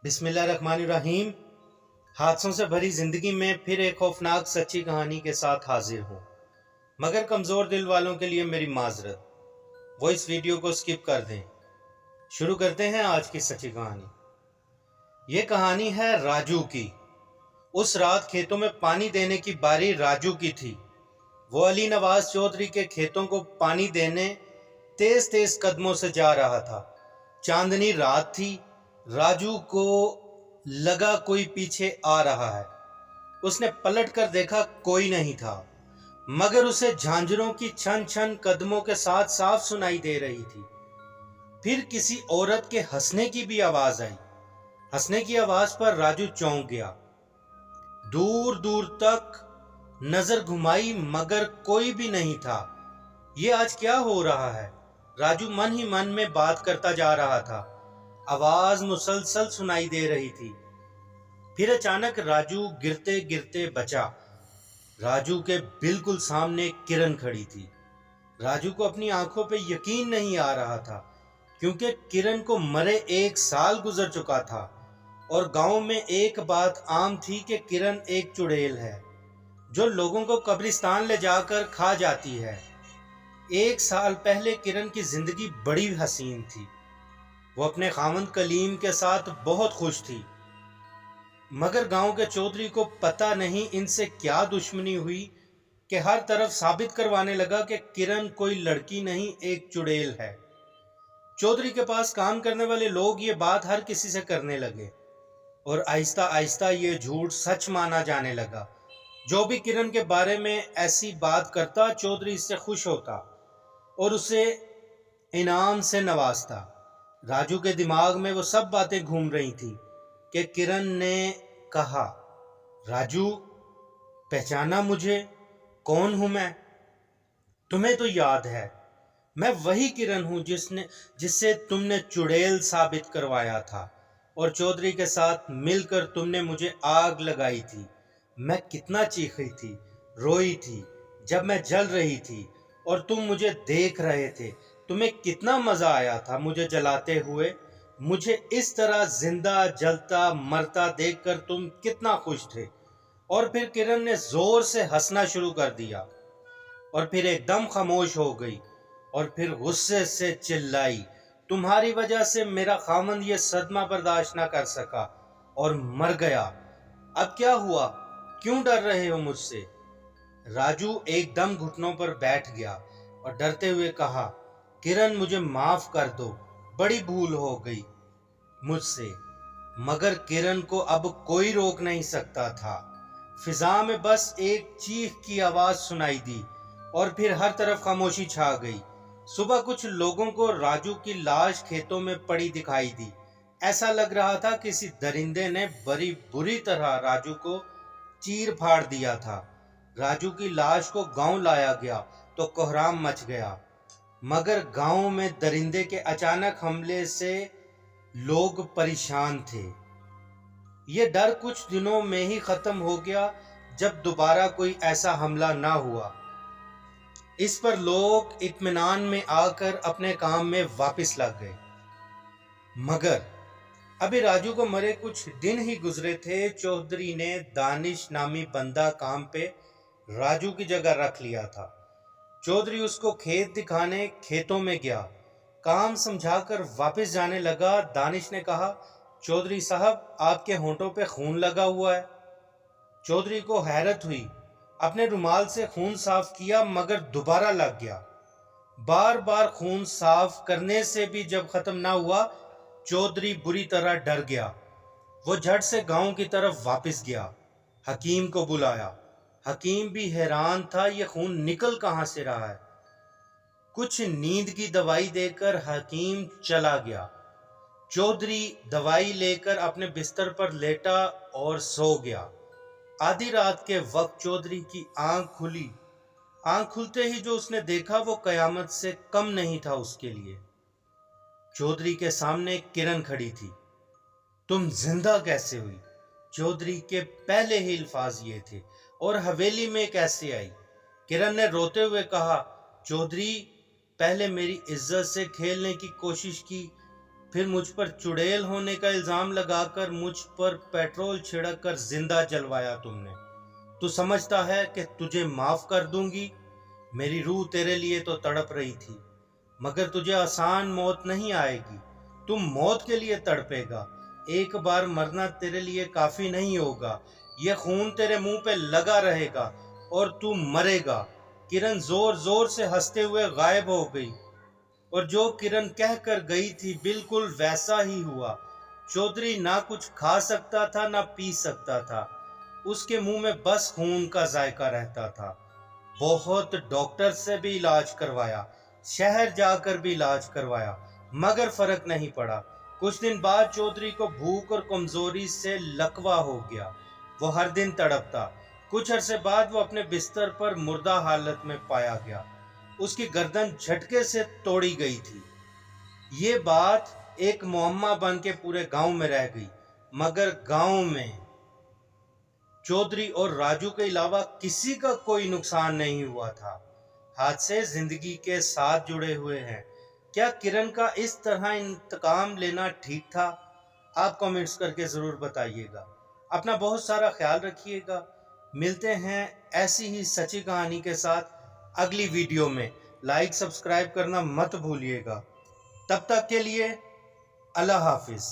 बिस्मिल्लाहिर्रहमानिर्रहीम। हादसों से भरी जिंदगी में फिर एक खौफनाक सच्ची कहानी के साथ हाजिर हूँ, मगर कमज़ोर दिल वालों के लिए मेरी माजरत, वो इस वीडियो को स्किप कर दें। शुरू करते हैं आज की सच्ची कहानी। ये कहानी है राजू की। उस रात खेतों में पानी देने की बारी राजू की थी। वो अली नवाज चौधरी के खेतों को पानी देने तेज तेज कदमों से जा रहा था। चांदनी रात थी। राजू को लगा कोई पीछे आ रहा है। उसने पलट कर देखा, कोई नहीं था, मगर उसे झांझरों की छन छन कदमों के साथ साफ सुनाई दे रही थी। फिर किसी औरत के हंसने की भी आवाज आई। हंसने की आवाज पर राजू चौंक गया। दूर दूर तक नजर घुमाई, मगर कोई भी नहीं था। ये आज क्या हो रहा है? राजू मन ही मन में बात करता जा रहा था। आवाज मुसलसल सुनाई दे रही थी। फिर अचानक राजू गिरते गिरते बचा। राजू के बिल्कुल सामने किरण खड़ी थी। राजू को अपनी आंखों पे यकीन नहीं आ रहा था, क्योंकि किरण को मरे 1 साल गुजर चुका था और गांव में एक बात आम थी कि किरण एक चुड़ैल है जो लोगों को कब्रिस्तान ले जाकर खा जाती है। 1 साल पहले किरण की जिंदगी बड़ी हसीन थी। वो अपने खामंद कलीम के साथ बहुत खुश थी, मगर गांव के चौधरी को पता नहीं इनसे क्या दुश्मनी हुई कि हर तरफ साबित करवाने लगा कि किरण कोई लड़की नहीं, एक चुड़ैल है। चौधरी के पास काम करने वाले लोग ये बात हर किसी से करने लगे और आहिस्ता आहिस्ता ये झूठ सच माना जाने लगा। जो भी किरण के बारे में ऐसी बात करता, चौधरी इससे खुश होता और उसे इनाम से नवाजता। राजू के दिमाग में वो सब बातें घूम रही थी कि किरण ने कहा, राजू, पहचाना मुझे? कौन हूं मैं? तुम्हें तो याद है, मैं वही किरण हूं जिससे तुमने चुड़ैल साबित करवाया था और चौधरी के साथ मिलकर तुमने मुझे आग लगाई थी। मैं कितना चीखी थी, रोई थी जब मैं जल रही थी और तुम मुझे देख रहे थे। तुम्हें कितना मजा आया था मुझे जलाते हुए। मुझे इस तरह जिंदा जलता मरता देखकर तुम कितना खुश थे। और फिर किरण ने जोर से हंसना शुरू कर दिया और फिर एकदम खामोश हो गई और फिर गुस्से से चिल्लाई, तुम्हारी वजह से मेरा खामंद ये सदमा बर्दाश्त ना कर सका और मर गया। अब क्या हुआ? क्यों डर रहे हो मुझसे? राजू एकदम घुटनों पर बैठ गया और डरते हुए कहा, किरण, मुझे माफ कर दो, बड़ी भूल हो गई मुझसे। मगर किरण को अब कोई रोक नहीं सकता था। फिजा में बस एक चीख की आवाज सुनाई दी और फिर हर तरफ खामोशी छा गई। सुबह कुछ लोगों को राजू की लाश खेतों में पड़ी दिखाई दी। ऐसा लग रहा था किसी दरिंदे ने बड़ी बुरी तरह राजू को चीर फाड़ दिया था। राजू की लाश को गांव लाया गया तो कोहराम मच गया, मगर गांव में दरिंदे के अचानक हमले से लोग परेशान थे। ये डर कुछ दिनों में ही खत्म हो गया जब दोबारा कोई ऐसा हमला ना हुआ। इस पर लोग इत्मीनान में आकर अपने काम में वापस लग गए। मगर अभी राजू को मरे कुछ दिन ही गुजरे थे, चौधरी ने दानिश नामी बंदा काम पे राजू की जगह रख लिया था। चौधरी उसको खेत दिखाने खेतों में गया। काम समझाकर वापस जाने लगा। दानिश ने कहा, चौधरी साहब, आपके होंठों पे खून लगा हुआ है। चौधरी को हैरत हुई। अपने रुमाल से खून साफ किया, मगर दोबारा लग गया। बार बार खून साफ करने से भी जब खत्म ना हुआ, चौधरी बुरी तरह डर गया। वो झट से गांव की तरफ वापस गया। हकीम को बुलाया। हकीम भी हैरान था, ये खून निकल कहां से रहा है। कुछ नींद की दवाई देकर हकीम चला गया। चौधरी दवाई लेकर अपने बिस्तर पर लेटा और सो गया। आधी रात के वक्त चौधरी की आंख खुली। आंख खुलते ही जो उसने देखा वो कयामत से कम नहीं था उसके लिए। चौधरी के सामने किरण खड़ी थी। तुम जिंदा कैसे हुई? चौधरी के पहले ही अल्फाज ये थे। और हवेली में कैसे आई? किरण ने रोते हुए कहा, चौधरी, पहले मेरी इज्जत से खेलने की कोशिश की, फिर मुझ पर चुड़ैल होने का इल्जाम लगाकर मुझ पर पेट्रोल छिड़क कर जिंदा जलवाया तुमने। तू समझता है कि तुझे माफ कर दूंगी? मेरी रूह तेरे लिए तो तड़प रही थी, मगर तुझे आसान मौत नहीं आएगी। तुम मौत के लिए तड़पेगा। एक बार मरना तेरे लिए काफी नहीं होगा। यह खून तेरे मुंह पे लगा रहेगा और तू मरेगा। किरण जोर जोर से हंसते हुए गायब हो गई और जो किरण कह कर गई थी बिल्कुल वैसा ही हुआ। चौधरी ना कुछ खा सकता था ना पी सकता था। उसके मुंह में बस खून का जायका रहता था। बहुत डॉक्टर से भी इलाज करवाया, शहर जाकर भी इलाज करवाया, मगर फर्क नहीं पड़ा। कुछ दिन बाद चौधरी को भूख और कमजोरी से लकवा हो गया। वो हर दिन तड़पता। कुछ अरसे बाद वो अपने बिस्तर पर मुर्दा हालत में पाया गया। उसकी गर्दन झटके से तोड़ी गई थी। ये बात एक मुअम्मा बन के पूरे गांव में रह गई, मगर गांव में चौधरी और राजू के अलावा किसी का कोई नुकसान नहीं हुआ था। हादसे जिंदगी के साथ जुड़े हुए हैं। क्या किरण का इस तरह इंतकाम लेना ठीक था? आप कमेंट्स करके जरूर बताइएगा। अपना बहुत सारा ख्याल रखिएगा। मिलते हैं ऐसी ही सच्ची कहानी के साथ अगली वीडियो में। लाइक सब्सक्राइब करना मत भूलिएगा। तब तक के लिए अल्लाह हाफिज।